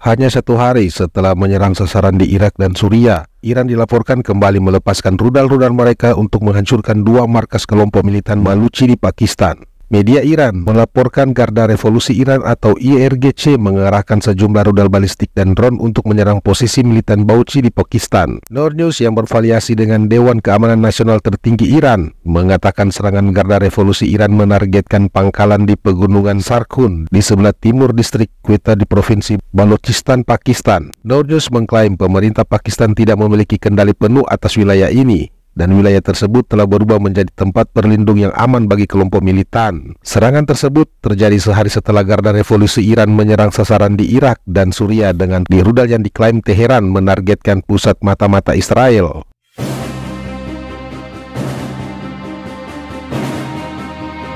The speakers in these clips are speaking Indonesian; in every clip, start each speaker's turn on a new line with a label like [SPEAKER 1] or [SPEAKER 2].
[SPEAKER 1] Hanya 1 hari setelah menyerang sasaran di Irak dan Suriah, Iran dilaporkan kembali melepaskan rudal-rudal mereka untuk menghancurkan 2 markas kelompok militan Maluchi di Pakistan. Media Iran melaporkan Garda Revolusi Iran atau IRGC mengerahkan sejumlah rudal balistik dan drone untuk menyerang posisi militan Bauchi di Pakistan. Noor News yang berafiliasi dengan Dewan Keamanan Nasional tertinggi Iran mengatakan serangan Garda Revolusi Iran menargetkan pangkalan di pegunungan Sarkhun di sebelah timur distrik Quetta di provinsi Balochistan, Pakistan. Noor News mengklaim pemerintah Pakistan tidak memiliki kendali penuh atas wilayah ini, dan wilayah tersebut telah berubah menjadi tempat berlindung yang aman bagi kelompok militan. Serangan tersebut terjadi sehari setelah Garda Revolusi Iran menyerang sasaran di Irak dan Suriah dengan rudal yang diklaim Teheran menargetkan pusat mata-mata Israel.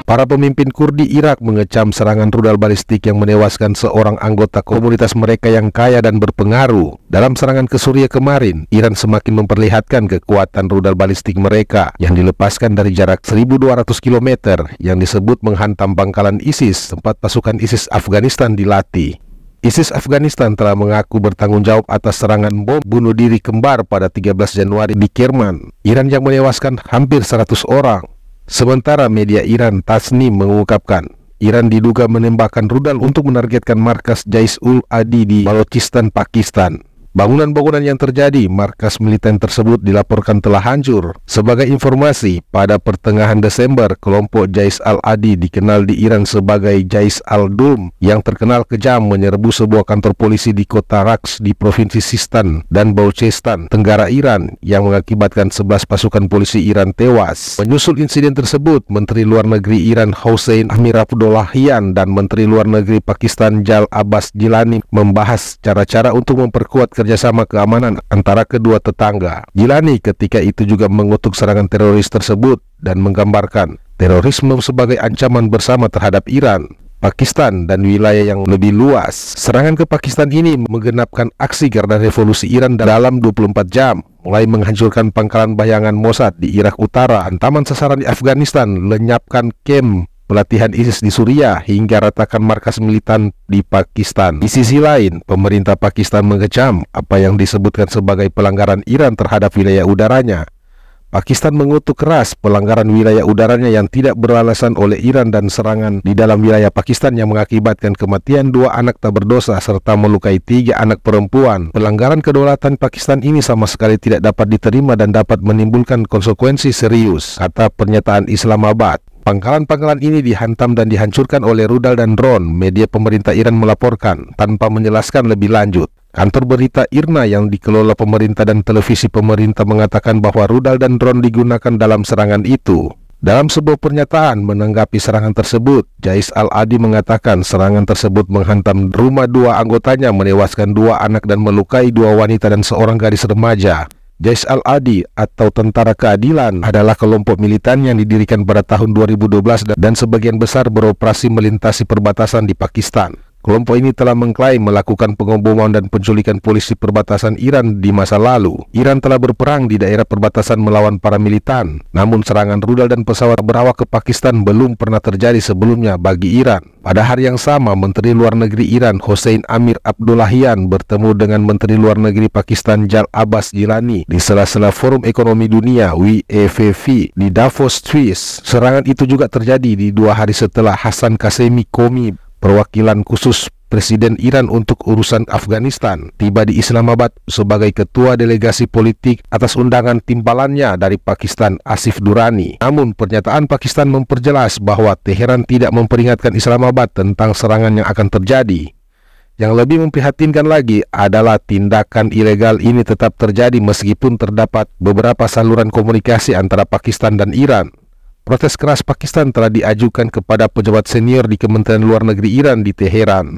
[SPEAKER 1] Para pemimpin Kurdi Irak mengecam serangan rudal balistik yang menewaskan seorang anggota komunitas mereka yang kaya dan berpengaruh. Dalam serangan ke Suriah kemarin, Iran semakin memperlihatkan kekuatan rudal balistik mereka yang dilepaskan dari jarak 1.200 km yang disebut menghantam pangkalan ISIS, tempat pasukan ISIS Afghanistan dilatih. ISIS Afghanistan telah mengaku bertanggung jawab atas serangan bom bunuh diri kembar pada 13 Januari di Kerman, Iran yang menewaskan hampir 100 orang. Sementara media Iran Tasnim mengungkapkan, Iran diduga menembakkan rudal untuk menargetkan markas Jais-ul-Adi di Balochistan, Pakistan. Bangunan-bangunan yang terjadi markas militer tersebut dilaporkan telah hancur. Sebagai informasi, pada pertengahan Desember, kelompok Jais al-Adi dikenal di Iran sebagai Jais al-Dulm yang terkenal kejam menyerbu sebuah kantor polisi di kota Raqs di provinsi Sistan dan Balochistan, Tenggara Iran, yang mengakibatkan 11 pasukan polisi Iran tewas. Menyusul insiden tersebut, Menteri Luar Negeri Iran Hossein Amir-Abdollahian dan Menteri Luar Negeri Pakistan Jal Abbas Gilani membahas cara-cara untuk memperkuat kerjasama keamanan antara kedua tetangga. Gilani ketika itu juga mengutuk serangan teroris tersebut dan menggambarkan terorisme sebagai ancaman bersama terhadap Iran, Pakistan, dan wilayah yang lebih luas. Serangan ke Pakistan ini menggenapkan aksi Garda Revolusi Iran dalam 24 jam, mulai menghancurkan pangkalan bayangan Mossad di Irak Utara, hantaman sasaran di Afghanistan, lenyapkan kem pelatihan ISIS di Suriah, hingga ratakan markas militan di Pakistan. Di sisi lain, pemerintah Pakistan mengecam apa yang disebutkan sebagai pelanggaran Iran terhadap wilayah udaranya. Pakistan mengutuk keras pelanggaran wilayah udaranya yang tidak beralasan oleh Iran dan serangan di dalam wilayah Pakistan yang mengakibatkan kematian 2 anak tak berdosa serta melukai 3 anak perempuan. Pelanggaran kedaulatan Pakistan ini sama sekali tidak dapat diterima dan dapat menimbulkan konsekuensi serius, kata pernyataan Islamabad. Pangkalan-pangkalan ini dihantam dan dihancurkan oleh rudal dan drone, media pemerintah Iran melaporkan, tanpa menjelaskan lebih lanjut. Kantor berita IRNA yang dikelola pemerintah dan televisi pemerintah mengatakan bahwa rudal dan drone digunakan dalam serangan itu. Dalam sebuah pernyataan menanggapi serangan tersebut, Jais al-Adi mengatakan serangan tersebut menghantam rumah 2 anggotanya, menewaskan 2 anak dan melukai 2 wanita dan seorang gadis remaja. Jais al-Adi atau Tentara Keadilan adalah kelompok militan yang didirikan pada tahun 2012 dan sebagian besar beroperasi melintasi perbatasan di Pakistan. Kelompok ini telah mengklaim melakukan pengeboman dan penculikan polisi perbatasan Iran di masa lalu. Iran telah berperang di daerah perbatasan melawan para militan. Namun serangan rudal dan pesawat berawak ke Pakistan belum pernah terjadi sebelumnya bagi Iran. Pada hari yang sama, Menteri Luar Negeri Iran Hossein Amir-Abdollahian bertemu dengan Menteri Luar Negeri Pakistan Jal Abbas Gilani di sela-sela Forum Ekonomi Dunia WEFF di Davos, Swiss. Serangan itu juga terjadi di 2 hari setelah Hassan Qasemi Qomi, perwakilan khusus Presiden Iran untuk urusan Afghanistan, tiba di Islamabad sebagai ketua delegasi politik atas undangan timbalannya dari Pakistan Asif Durrani. Namun pernyataan Pakistan memperjelas bahwa Teheran tidak memperingatkan Islamabad tentang serangan yang akan terjadi. Yang lebih memprihatinkan lagi adalah tindakan ilegal ini tetap terjadi meskipun terdapat beberapa saluran komunikasi antara Pakistan dan Iran. Protes keras Pakistan telah diajukan kepada pejabat senior di Kementerian Luar Negeri Iran di Teheran.